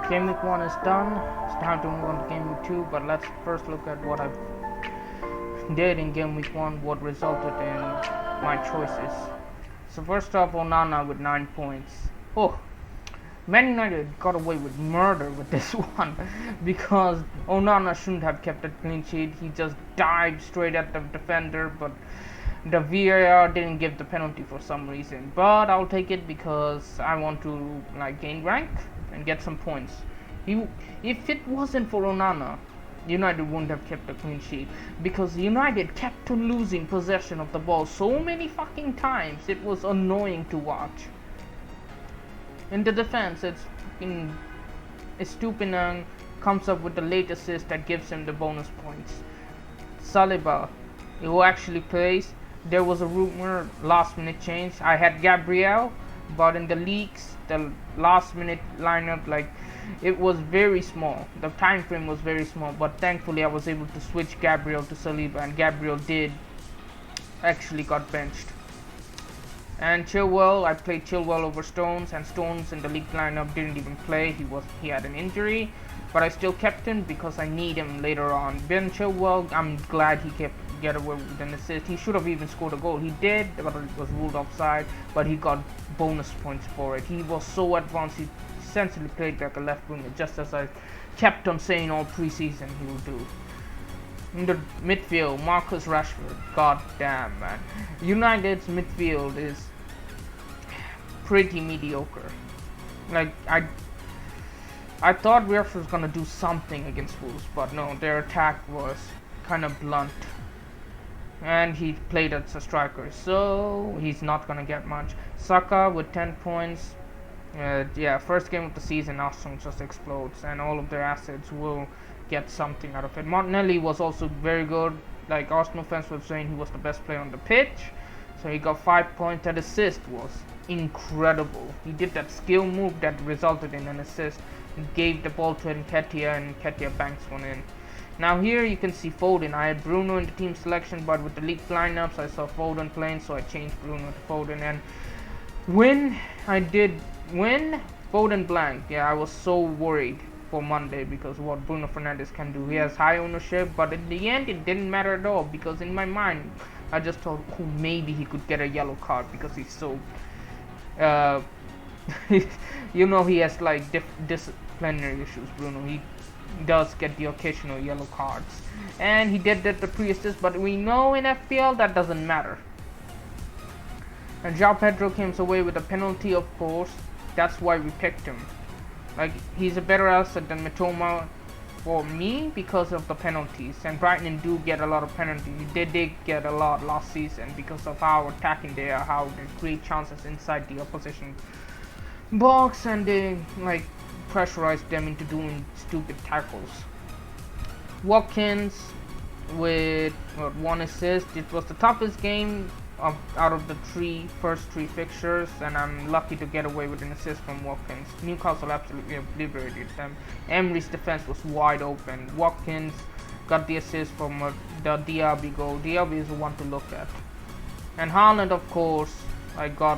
Game week 1 is done. It's time to move on to game week 2, but let's first look at what I did in game week 1, what resulted in my choices. So first off, Onana with 9 points. Oh, Man United got away with murder with this one because Onana shouldn't have kept a clean sheet. He just dived straight at the defender, but the VAR didn't give the penalty for some reason. But I'll take it because I want to gain rank and get some points. If it wasn't for Onana, United wouldn't have kept a clean sheet because United kept on losing possession of the ball so many fucking times. It was annoying to watch. In the defense, it's Stupinang comes up with the late assist that gives him the bonus points. Saliba, who actually plays, there was a rumor last minute change. I had Gabriel, but in the leaks, the last minute lineup, it was very small. The time frame was very small, but thankfully I was able to switch Gabriel to Saliba, and Gabriel did actually got benched. And Chilwell, I played Chilwell over Stones, and Stones in the league lineup didn't even play. He had an injury, but I still kept him because I need him later on. Ben Chilwell, I'm glad he get away with an assist. He should have even scored a goal. He did, but it was ruled offside. But he got bonus points for it. He was so advanced. He essentially played like a left winger, just as I kept on saying all preseason he will do. In the midfield, Marcus Rashford. God damn, man. United's midfield is pretty mediocre. I thought Rashford was gonna do something against Wolves, but no, their attack was kind of blunt. And he played as a striker, so he's not gonna get much. Saka with 10 points. First game of the season, Arsenal just explodes, and all of their assets will get something out of it. Martinelli was also very good. Arsenal fans were saying he was the best player on the pitch, so he got 5 points. That assist was incredible. He did that skill move that resulted in an assist. He gave the ball to Nketiah, and Nketiah banks one in. Now here you can see Foden. I had Bruno in the team selection, but with the league lineups I saw Foden playing, so I changed Bruno to Foden. And when Foden blanked, I was so worried for Monday because what Bruno Fernandes can do. He has high ownership, but in the end it didn't matter at all because in my mind I just thought, maybe he could get a yellow card because he's so he has disciplinary issues. Bruno, he does get the occasional yellow cards, and he did that the pre-assist, but we know in FPL that doesn't matter. And João Pedro came away with a penalty, of course. That's why we picked him. He's a better asset than Mitoma for me because of the penalties, and Brighton do get a lot of penalties. They did get a lot last season because of how attacking they are, how they create chances inside the opposition box, and they pressurize them into doing stupid tackles. Watkins with 1 assist. It was the toughest game out of the first three fixtures, and I'm lucky to get away with an assist from Watkins. Newcastle absolutely obliterated them. Emery's defense was wide open. Watkins got the assist from the Diaby goal. Diaby is the one to look at. And Haaland, of course, I got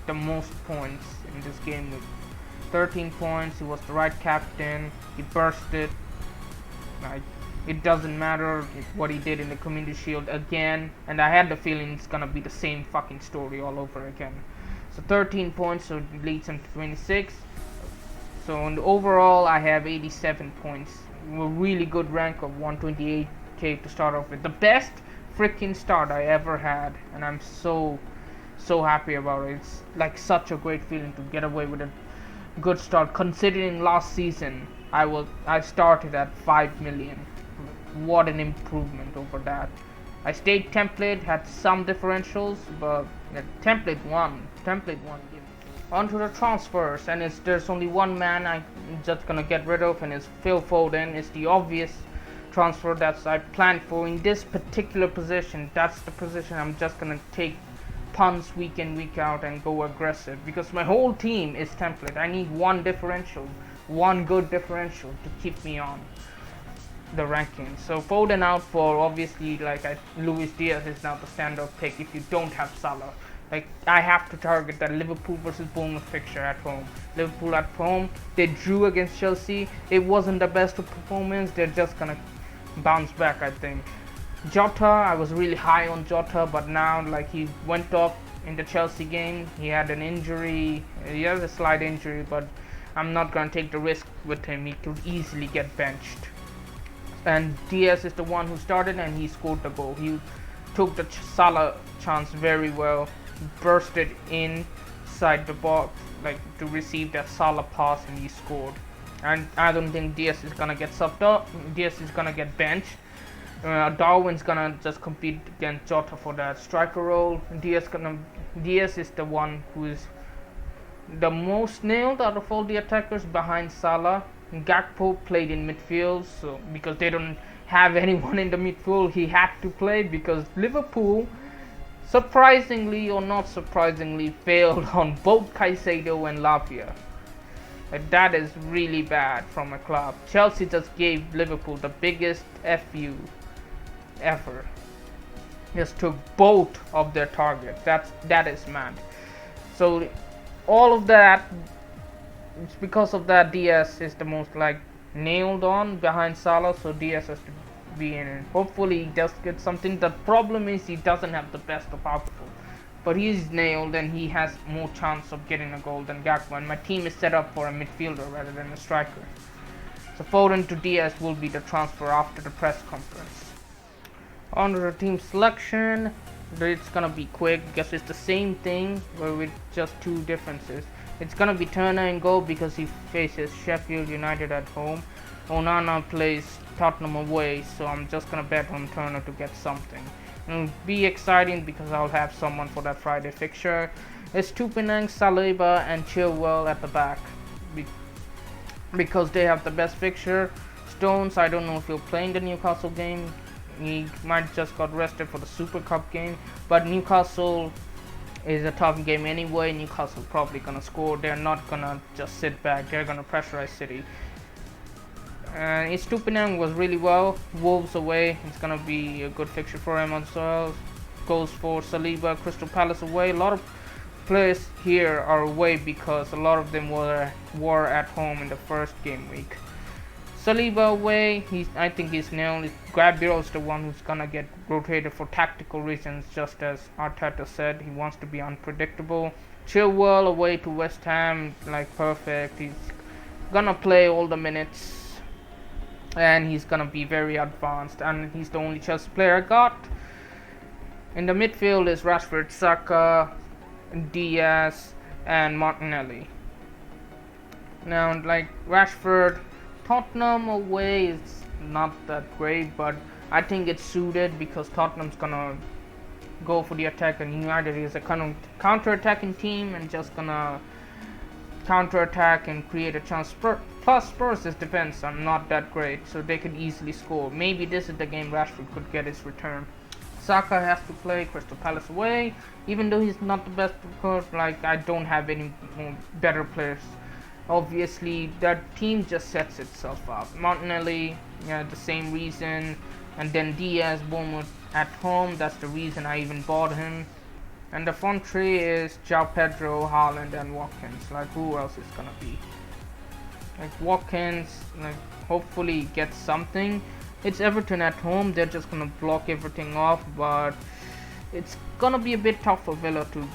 the most points in this game with 13 points. He was the right captain. He bursted. It doesn't matter what he did in the Community Shield again, and I had the feeling it's gonna be the same fucking story all over again. So 13 points, so it leads him to 26. So in the overall, I have 87 points. A really good rank of 128k to start off with. The best freaking start I ever had, and I'm so happy about it. It's such a great feeling to get away with a good start, considering last season I started at 5 million. What an improvement over that. I stayed template, had some differentials, but template one. On to the transfers, and there's only one man I'm just gonna get rid of, and it's Phil Foden. It's the obvious transfer that I planned for in this particular position. That's the position I'm just gonna take punts week in, week out, and go aggressive because my whole team is template. I need one good differential to keep me on the rankings. So Foden out for obviously Luis Diaz is now the standout pick if you don't have Salah. Like, I have to target that Liverpool versus Bournemouth fixture at home. Liverpool at home, they drew against Chelsea. It wasn't the best of performance. They're just gonna bounce back, I think. Jota, I was really high on Jota, but now, like, he went off in the Chelsea game. He had an injury. He has a slight injury, but I'm not gonna take the risk with him. He could easily get benched. And Diaz is the one who started, and he scored the goal. He took the Salah chance very well, bursted inside the box, like, to receive that Salah pass, and he scored. And I don't think Diaz is gonna get subbed up. Diaz is gonna get benched. Darwin's gonna just compete against Jota for that striker role. Diaz is the one who is the most nailed out of all the attackers behind Salah. Gakpo played in midfield, so because they don't have anyone in the midfield, he had to play, because Liverpool, surprisingly or not surprisingly, failed on both Caicedo and Lavia. That is really bad from a club. Chelsea just gave Liverpool the biggest FU ever. Just took both of their targets. That is mad. So all of that, it's because of that Diaz is the most, like, nailed on behind Salah, so Diaz has to be in it. Hopefully he does get something. The problem is he doesn't have the best of output, but he's nailed and he has more chance of getting a goal than Gakpo, and my team is set up for a midfielder rather than a striker. So Foden to Diaz will be the transfer after the press conference. On to the team selection. It's gonna be quick because it's the same thing, but with just two differences. It's gonna be Turner in goal because he faces Sheffield United at home. Onana plays Tottenham away, so I'm just gonna bet on Turner to get something. It'll be exciting because I'll have someone for that Friday fixture. It's Tupenang, Saliba, and Chilwell at the back because they have the best fixture. Stones, I don't know if he'll play in the Newcastle game. He might just got rested for the Super Cup game, but Newcastle is a tough game anyway. Newcastle probably gonna score. They're not gonna just sit back. They're gonna pressurize City. And Stupinan was really well. Wolves away. It's gonna be a good fixture for him as well. Goes for Saliba. Crystal Palace away. A lot of players here are away because a lot of them were at home in the first game week. Saliba away. I think he's nailed. Gabriel is the one who's gonna get rotated for tactical reasons, just as Arteta said. He wants to be unpredictable. Chilwell away to West Ham, like, perfect. He's gonna play all the minutes, and he's gonna be very advanced, and he's the only Chelsea player I got. In the midfield is Rashford, Saka, Diaz, and Martinelli. Now, like, Rashford, Tottenham away is not that great, but I think it's suited because Tottenham's gonna go for the attack, and United is a kind of counter-attacking team and just gonna counter-attack and create a chance. Plus Spurs' defense are not that great, so they could easily score. Maybe this is the game Rashford could get his return. Saka has to play Crystal Palace away, even though he's not the best, because, like, I don't have any more better players. Obviously, that team just sets itself up. Martinelli, the same reason, and then Diaz, Bournemouth at home. That's the reason I even bought him. And the front three is João Pedro, Haaland, and Watkins. Like, who else is gonna be? Like, Watkins, like, hopefully gets something. It's Everton at home. They're just gonna block everything off, but it's gonna be a bit tough for Villa to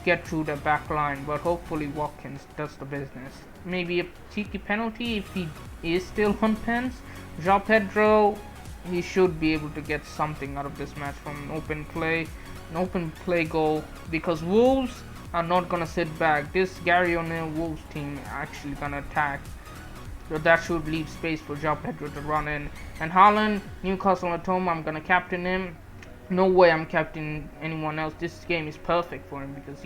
get through the back line, but hopefully Watkins does the business. Maybe a cheeky penalty if he is still on pens. João Pedro, he should be able to get something out of this match from an open play goal, because Wolves are not gonna sit back. This Gary O'Neill Wolves team actually gonna attack, so that should leave space for João Pedro to run in. And Haaland, Newcastle at home, I'm gonna captain him. No way I'm captaining anyone else. This game is perfect for him because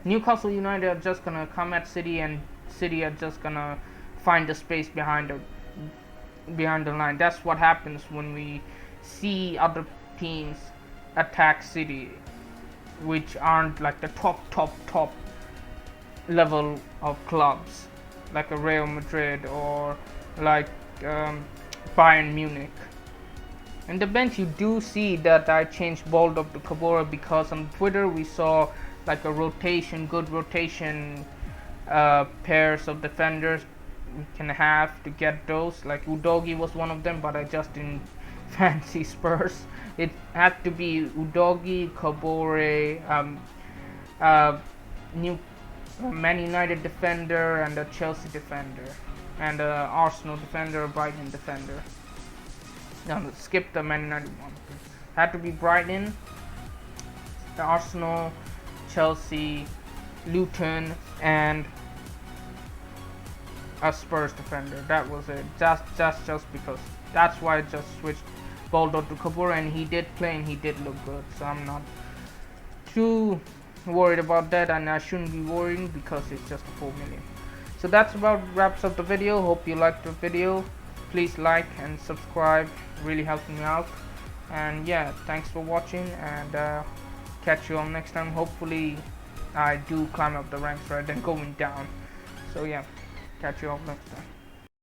Newcastle United are just gonna come at City, and City are just gonna find the space behind the line. That's what happens when we see other teams attack City, which aren't like the top level of clubs, like a Real Madrid or like Bayern Munich. In the bench, you do see that I changed Baldock to Cabora because on Twitter we saw like a rotation, good rotation pairs of defenders we can have to get those. Like Udogi was one of them, but I just didn't fancy Spurs. It had to be Udogi, Kabore, new Man United defender, and a Chelsea defender, and a Arsenal defender, a Brighton defender. No, skip the Man United one. Had to be Brighton, the Arsenal, Chelsea, Luton, and a Spurs defender. That was it. Just because. That's why I just switched Baldo to Kabura, and he did play and he did look good. So I'm not too worried about that, and I shouldn't be worrying because it's just a 4 million. So that's about wraps up the video. Hope you liked the video. Please like and subscribe. Really helps me out. And yeah, thanks for watching, and catch you all next time. Hopefully I do climb up the ranks rather than going down. So yeah, catch you all next time.